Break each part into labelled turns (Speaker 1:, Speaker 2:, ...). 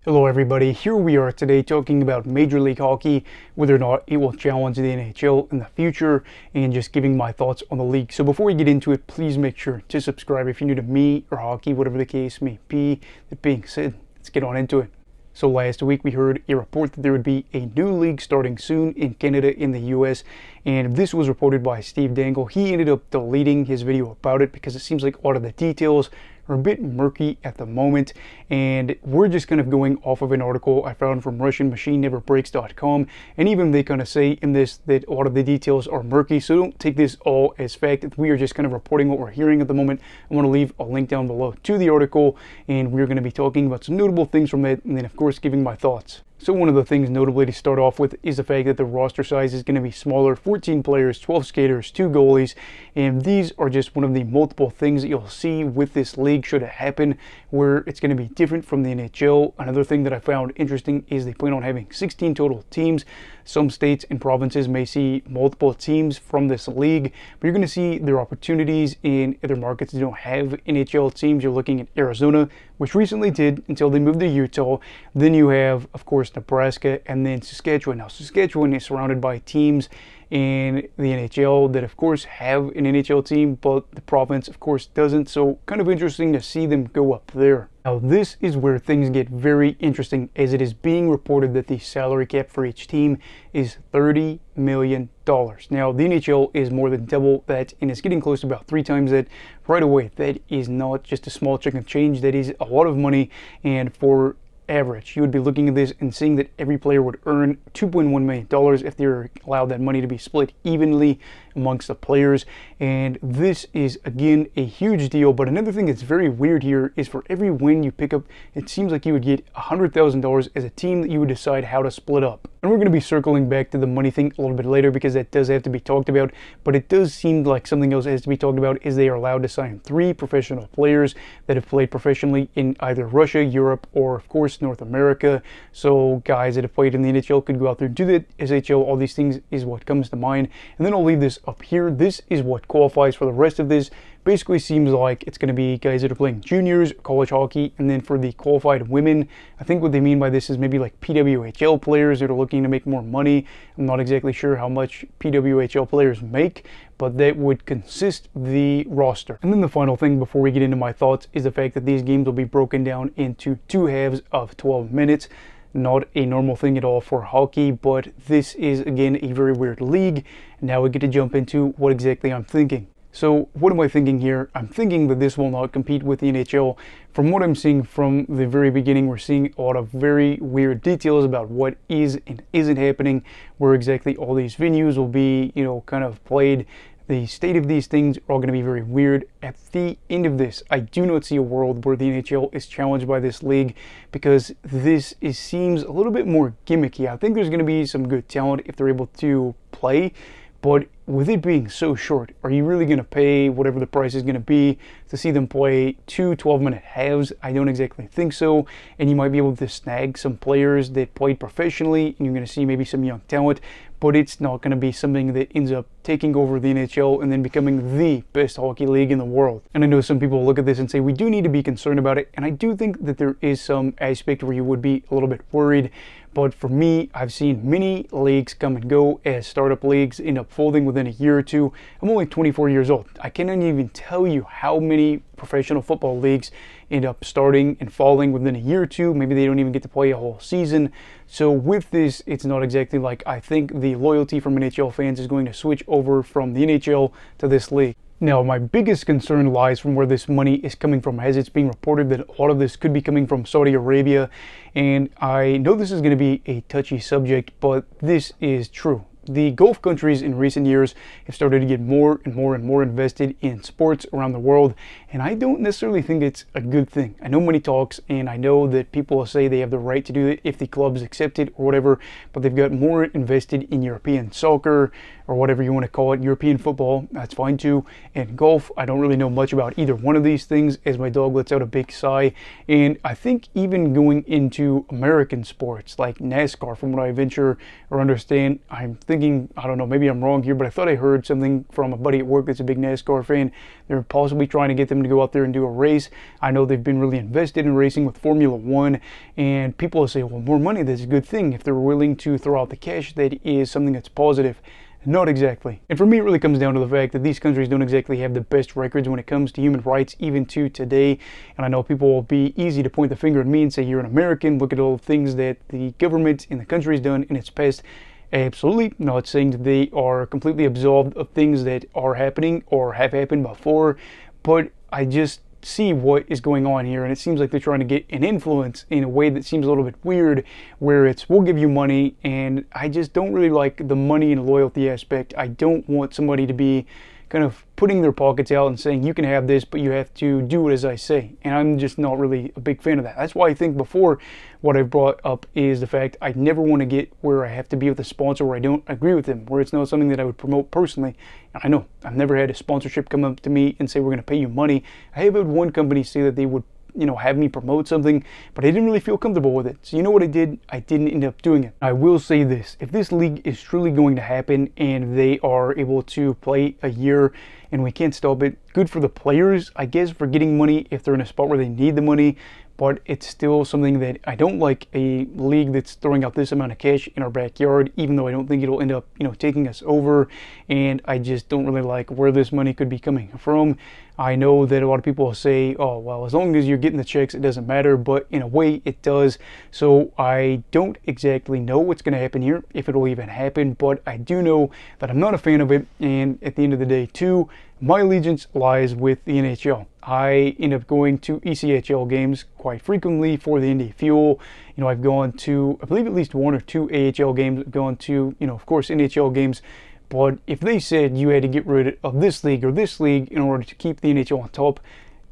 Speaker 1: Hello everybody, here we are today talking about Major League Hockey, whether or not it will challenge the NHL in the future, and just giving my thoughts on the league. So before we get into it, please make sure to subscribe if you're new to me or hockey, whatever the case may be. That being said, let's get on into it. So last week we heard a report that there would be a new league starting soon in Canada and the US, and this was reported by Steve Dangle. He ended up deleting his video about it because it seems like a lot of the details are a bit murky at the moment, and we're just kind of going off of an article I found from RussianMachineNeverBreaks.com, and even they kind of say in this that a lot of the details are murky, so don't take this all as fact. We are just kind of reporting what we're hearing at the moment. I'm going to leave a link down below to the article, and we're going to be talking about some notable things from it, and then of course giving my thoughts. So one of the things notably to start off with is the fact that the roster size is going to be smaller, 14 players, 12 skaters, 2 goalies, and these are just one of the multiple things that you'll see with this league should it happen, where it's going to be different from the NHL. Another thing that I found interesting is they plan on having 16 total teams. Some states and provinces may see multiple teams from this league, but you're going to see their opportunities in other markets that don't have NHL teams. You're looking at Arizona, which recently did until they moved to Utah. Then you have, of course, Nebraska, and then Saskatchewan. Now, Saskatchewan is surrounded by teams in the NHL that, of course, have an NHL team, but the province, of course, doesn't. So kind of interesting to see them go up there. Now, this is where things get very interesting, as it is being reported that the salary cap for each team is $30 million. Now, the NHL is more than double that, and it's getting close to about 3 times that right away. That is not just a small chunk of change. That is a lot of money, and for average, you would be looking at this and seeing that every player would earn $2.1 million if they're allowed that money to be split evenly amongst the players. And this is, again, a huge deal. But another thing that's very weird here is for every win you pick up, it seems like you would get $100,000 as a team that you would decide how to split up. And we're going to be circling back to the money thing a little bit later, because that does have to be talked about. But it does seem like something else has to be talked about, is they are allowed to sign 3 professional players that have played professionally in either Russia, Europe, or of course North America. So guys that have played in the NHL could go out there and do that. SHL, all these things is what comes to mind. And then I'll leave this up here. This is what qualifies for the rest of this. Basically seems like it's going to be guys that are playing juniors, college hockey, and then for the qualified women, I think what they mean by this is maybe like PWHL players that are looking to make more money. I'm not exactly sure how much PWHL players make, but that would consist the roster. And then the final thing before we get into my thoughts is the fact that these games will be broken down into 2 halves of 12 minutes. Not a normal thing at all for hockey, but this is, again, a very weird league. Now we get to jump into what exactly I'm thinking. So what am I thinking here? I'm thinking that this will not compete with the NHL. From what I'm seeing from the very beginning, we're seeing a lot of very weird details about what is and isn't happening, where exactly all these venues will be, kind of played. The state of these things are all going to be very weird. At the end of this, I do not see a world where the NHL is challenged by this league, because this seems a little bit more gimmicky. I think there's going to be some good talent if they're able to play, but with it being so short, are you really going to pay whatever the price is going to be to see them play 2 12-minute halves? I don't exactly think so. And you might be able to snag some players that played professionally, and you're going to see maybe some young talent, but it's not going to be something that ends up taking over the NHL and then becoming the best hockey league in the world. And I know some people look at this and say we do need to be concerned about it, and I do think that there is some aspect where you would be a little bit worried. But for me, I've seen many leagues come and go as startup leagues end up folding within a year or two. I'm only 24 years old. I cannot even tell you how many professional football leagues end up starting and falling within a year or two. Maybe they don't even get to play a whole season. So with this, it's not exactly like I think the loyalty from NHL fans is going to switch over from the NHL to this league. Now, my biggest concern lies from where this money is coming from, as it's being reported that a lot of this could be coming from Saudi Arabia. And I know this is going to be a touchy subject, but this is true. The Gulf countries in recent years have started to get more and more and more invested in sports around the world, and I don't necessarily think it's a good thing. I know money talks, and I know that people will say they have the right to do it if the clubs accept it or whatever, but they've got more invested in European soccer, or whatever you want to call it, European football, that's fine too, and golf. I don't really know much about either one of these things, as my dog lets out a big sigh. And I think even going into American sports like NASCAR, from what I venture or understand, I'm thinking thinking, I don't know, maybe I'm wrong here, but I thought I heard something from a buddy at work that's a big NASCAR fan. They're possibly trying to get them to go out there and do a race. I know they've been really invested in racing with Formula One, and people will say, well, more money, that's a good thing. If they're willing to throw out the cash, that is something that's positive. Not exactly. And for me, it really comes down to the fact that these countries don't exactly have the best records when it comes to human rights, even to today. And I know people will be easy to point the finger at me and say, you're an American, look at all the things that the government in the country has done in its past. Absolutely not saying that they are completely absolved of things that are happening or have happened before, but I just see what is going on here, and it seems like they're trying to get an influence in a way that seems a little bit weird, where it's, we'll give you money, and I just don't really like the money and loyalty aspect. I don't want somebody to be kind of putting their pockets out and saying, you can have this, but you have to do it as I say. And I'm just not really a big fan of that. That's why I think before, what I've brought up is the fact I never want to get where I have to be with a sponsor where I don't agree with them, where it's not something that I would promote personally. And I know I've never had a sponsorship come up to me and say, we're going to pay you money. I have had one company say that they would, have me promote something, but I didn't really feel comfortable with it. So you know what I did? I didn't end up doing it. I will say this, if this league is truly going to happen and they are able to play a year and we can't stop it, good for the players, I guess, for getting money if they're in a spot where they need the money. But it's still something that I don't like, a league that's throwing out this amount of cash in our backyard, even though I don't think it'll end up, taking us over. And I just don't really like where this money could be coming from. I know that a lot of people will say, oh, well, as long as you're getting the checks, it doesn't matter. But in a way, it does. So I don't exactly know what's going to happen here, if it'll even happen. But I do know that I'm not a fan of it. And at the end of the day, too, my allegiance lies with the NHL. I end up going to ECHL games quite frequently for the Indy Fuel. I've gone to, I believe, at least one or two AHL games. I've gone to, of course, NHL games. But if they said you had to get rid of this league or this league in order to keep the NHL on top,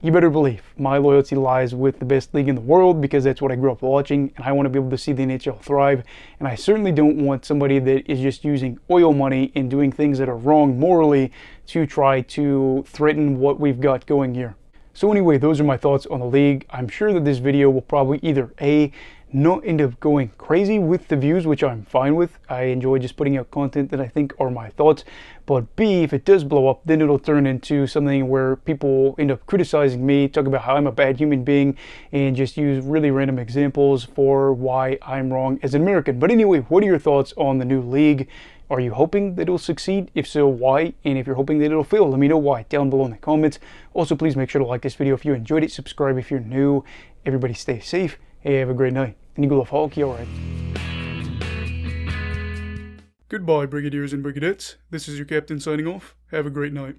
Speaker 1: you better believe my loyalty lies with the best league in the world, because that's what I grew up watching, and I want to be able to see the NHL thrive. And I certainly don't want somebody that is just using oil money and doing things that are wrong morally to try to threaten what we've got going here. So anyway, those are my thoughts on the league. I'm sure that this video will probably either A, not end up going crazy with the views, which I'm fine with. I enjoy just putting out content that I think are my thoughts. But B, if it does blow up, then it'll turn into something where people end up criticizing me, talk about how I'm a bad human being, and just use really random examples for why I'm wrong as an American. But anyway, what are your thoughts on the new league? Are you hoping that it'll succeed? If so, why? And if you're hoping that it'll fail, let me know why down below in the comments. Also, please make sure to like this video if you enjoyed it. Subscribe if you're new. Everybody stay safe. Hey, have a great night. And you go love hockey, alright. Goodbye, Brigadiers and Brigadettes. This is your captain signing off. Have a great night.